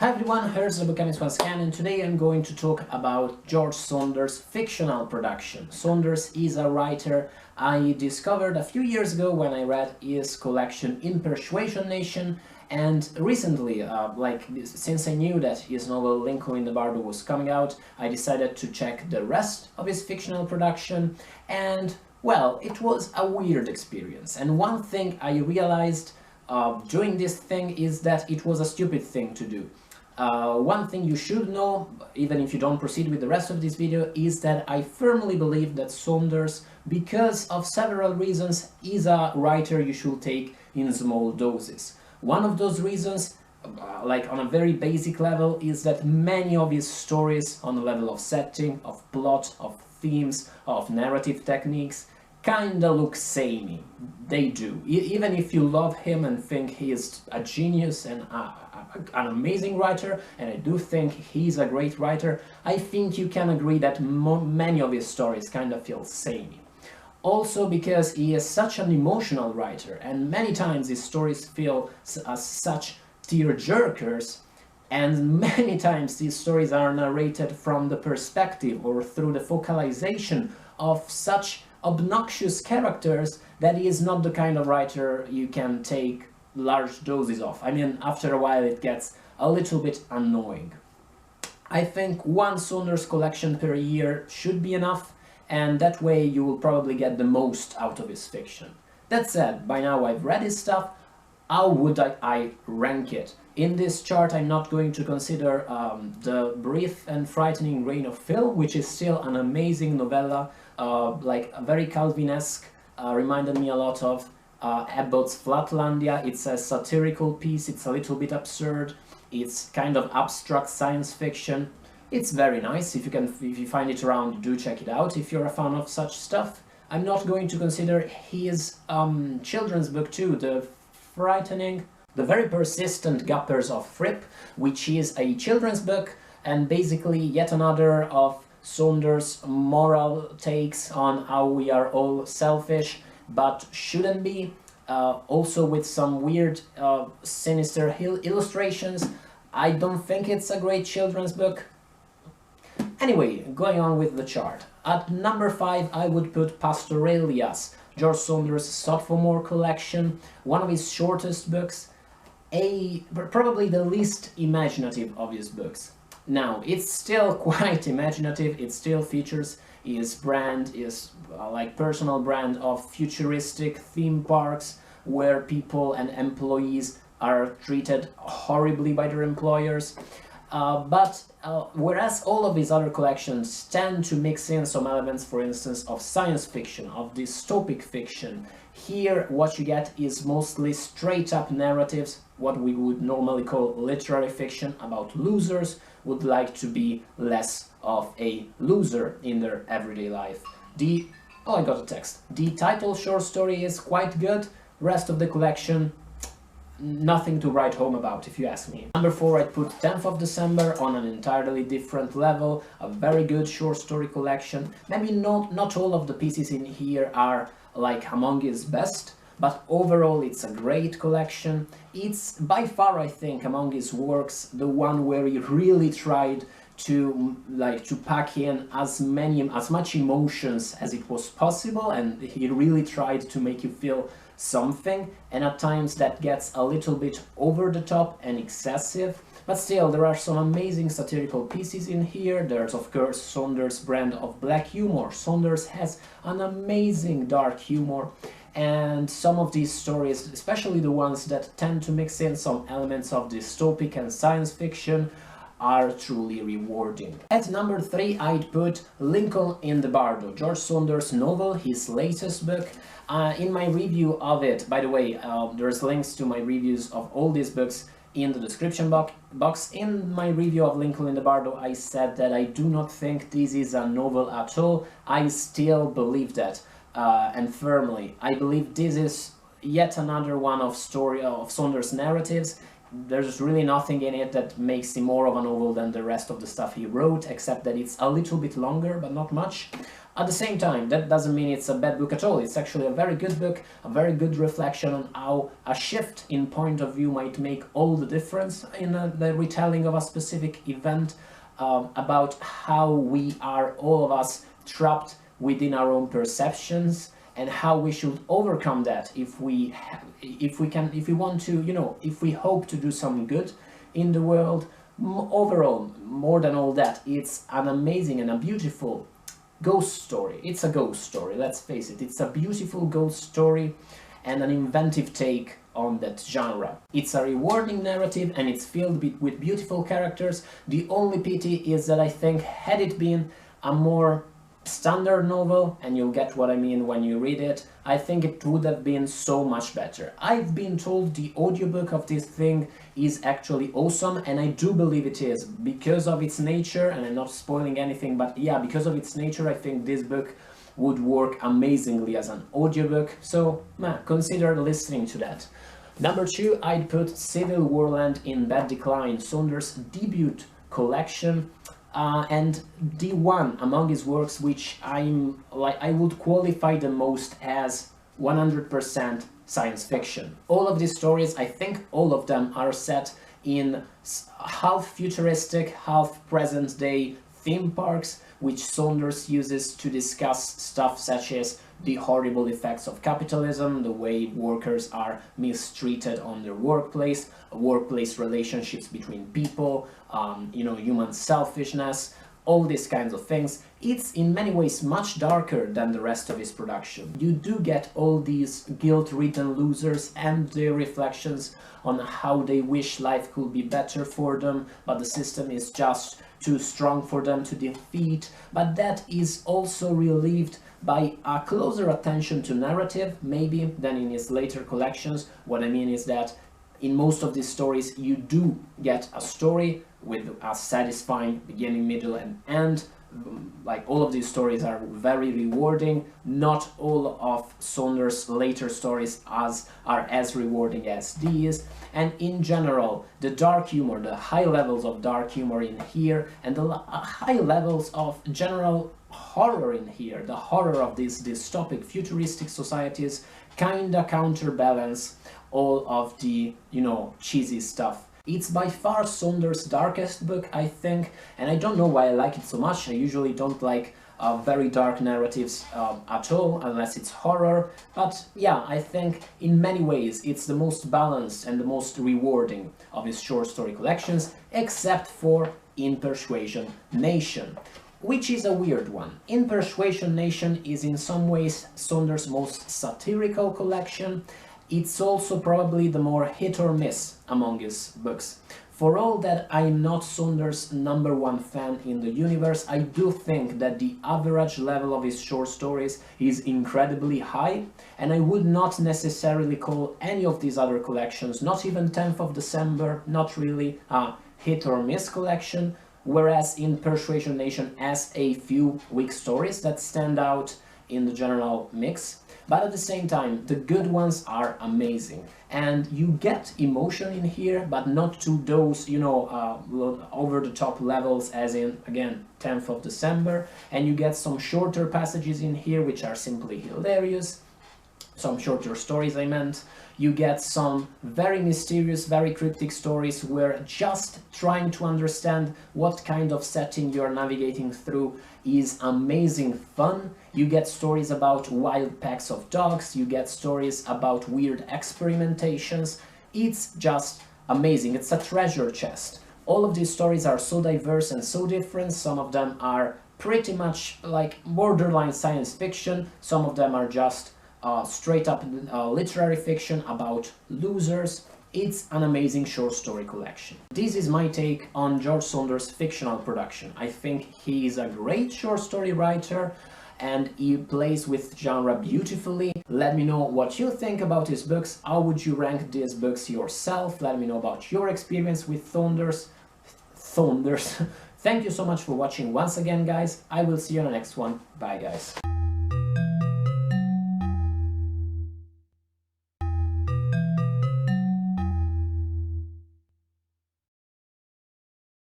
Hi everyone, here's the Bookchemist once again, and today I'm going to talk about George Saunders' fictional production. Saunders is a writer I discovered a few years ago when I read his collection In Persuasion Nation, and recently, since I knew that his novel Lincoln in the Bardo was coming out, I decided to check the rest of his fictional production, and well, it was a weird experience. And one thing I realized doing this thing is that it was a stupid thing to do. One thing you should know, even if you don't proceed with the rest of this video, is that I firmly believe that Saunders, because of several reasons, is a writer you should take in small doses. One of those reasons, on a very basic level, is that many of his stories on the level of setting, of plot, of themes, of narrative techniques, kinda look samey. They do. Even if you love him and think he is a genius and an amazing writer, and I do think he's a great writer, I think you can agree that many of his stories kind of feel samey. Also because he is such an emotional writer, and many times his stories feel as such tear-jerkers, and many times these stories are narrated from the perspective or through the focalization of such obnoxious characters that he is not the kind of writer you can take large doses of. I mean, after a while it gets a little bit annoying. I think one Saunders collection per year should be enough, and that way you will probably get the most out of his fiction. That said, by now I've read his stuff. How would I rank it? In this chart I'm not going to consider The Brief and Frightening Reign of Phil, which is still an amazing novella, very Calvinesque, reminded me a lot of Abbott's Flatlandia. It's a satirical piece, it's a little bit absurd, it's kind of abstract science fiction. It's very nice. If you find it around, do check it out if you're a fan of such stuff. I'm not going to consider his children's book too, The Very Persistent Gappers of Fripp, which is a children's book and basically yet another of Saunders' moral takes on how we are all selfish but shouldn't be, also with some weird sinister illustrations. I don't think it's a great children's book. Anyway, going on with the chart. At number 5 I would put Pastoralias, George Saunders' sophomore collection, one of his shortest books, probably the least imaginative of his books. Now, it's still quite imaginative, it still features his brand, his personal brand of futuristic theme parks where people and employees are treated horribly by their employers. Whereas all of his other collections tend to mix in some elements, for instance, of science fiction, of dystopic fiction, here what you get is mostly straight-up narratives, what we would normally call literary fiction, about losers who would like to be less of a loser in their everyday life. Oh, I got a text. The title short story is quite good, rest of the collection, nothing to write home about, if you ask me. Number 4, I'd put 10th of December on an entirely different level, a very good short story collection. Maybe not all of the pieces in here are among his best, but overall it's a great collection. It's by far, I think, among his works, the one where he really tried to pack in as much emotions as it was possible, and he really tried to make you feel something, and at times that gets a little bit over the top and excessive, but still there are some amazing satirical pieces in here. There's of course Saunders' brand of black humor. Saunders has an amazing dark humor, and some of these stories, especially the ones that tend to mix in some elements of dystopic and science fiction, are truly rewarding. At number 3 I'd put Lincoln in the Bardo, George Saunders' novel, his latest book. In my review of it, by the way, there's links to my reviews of all these books in the description box. In my review of Lincoln in the Bardo, I said that I do not think this is a novel at all. I still believe that, and firmly. I believe this is yet another one of Saunders' narratives. there's really nothing in it that makes him more of a novel than the rest of the stuff he wrote, except that it's a little bit longer, but not much. At the same time, that doesn't mean it's a bad book at all. It's actually a very good book, a very good reflection on how a shift in point of view might make all the difference in the retelling of a specific event, about how we are, all of us, trapped within our own perceptions, and how we should overcome that if we want to, you know, if we hope to do some good in the world. Overall, more than all that, it's an amazing and a beautiful ghost story. It's a ghost story, let's face it. It's a beautiful ghost story and an inventive take on that genre. It's a rewarding narrative and it's filled with beautiful characters. The only pity is that I think had it been a more standard novel, and you'll get what I mean when you read it, I think it would have been so much better. I've been told the audiobook of this thing is actually awesome, and I do believe it is, because of its nature, and I'm not spoiling anything, but yeah, because of its nature, I think this book would work amazingly as an audiobook, so consider listening to that. Number 2, I'd put Civil Warland in Bad Decline, Saunders' debut collection. And the one among his works which I would qualify the most as 100% science fiction. All of these stories, I think all of them are set in half futuristic, half present day theme parks, which Saunders uses to discuss stuff such as the horrible effects of capitalism, the way workers are mistreated on their workplace relationships between people, you know, human selfishness, all these kinds of things. It's in many ways much darker than the rest of his production. You do get all these guilt-ridden losers and their reflections on how they wish life could be better for them, but the system is just too strong for them to defeat. But that is also relieved by a closer attention to narrative, maybe, than in his later collections. What I mean is that in most of these stories you do get a story with a satisfying beginning, middle and end. Like, all of these stories are very rewarding. Not all of Saunders' later stories are as rewarding as these, and in general the dark humor, the high levels of dark humor in here, and the high levels of general horror in here, the horror of these dystopic futuristic societies, kinda counterbalance all of the, you know, cheesy stuff. It's by far Saunders' darkest book, I think, and I don't know why I like it so much. I usually don't like very dark narratives at all, unless it's horror, but yeah, I think in many ways it's the most balanced and the most rewarding of his short story collections, except for In Persuasion Nation, which is a weird one. In Persuasion Nation is in some ways Saunders' most satirical collection. It's also probably the more hit or miss among his books. For all that I'm not Saunders' #1 fan in the universe, I do think that the average level of his short stories is incredibly high, and I would not necessarily call any of these other collections, not even 10th of December, not really a hit or miss collection, whereas In Persuasion Nation has a few weak stories that stand out in the general mix. But at the same time, the good ones are amazing, and you get emotion in here, but not to those, you know, over-the-top levels as in, again, 10th of December, and you get some shorter passages in here which are simply hilarious, some shorter stories I meant. You get some very mysterious, very cryptic stories where just trying to understand what kind of setting you're navigating through is amazing fun. You get stories about wild packs of dogs, you get stories about weird experimentations. It's just amazing. It's a treasure chest. All of these stories are so diverse and so different. Some of them are pretty much like borderline science fiction, some of them are just straight up literary fiction about losers. It's an amazing short story collection. This is my take on George Saunders' fictional production. I think he is a great short story writer and he plays with genre beautifully. Let me know what you think about his books. How would you rank these books yourself? Let me know about your experience with Saunders. Thank you so much for watching once again, guys. I will see you on the next one. Bye, guys.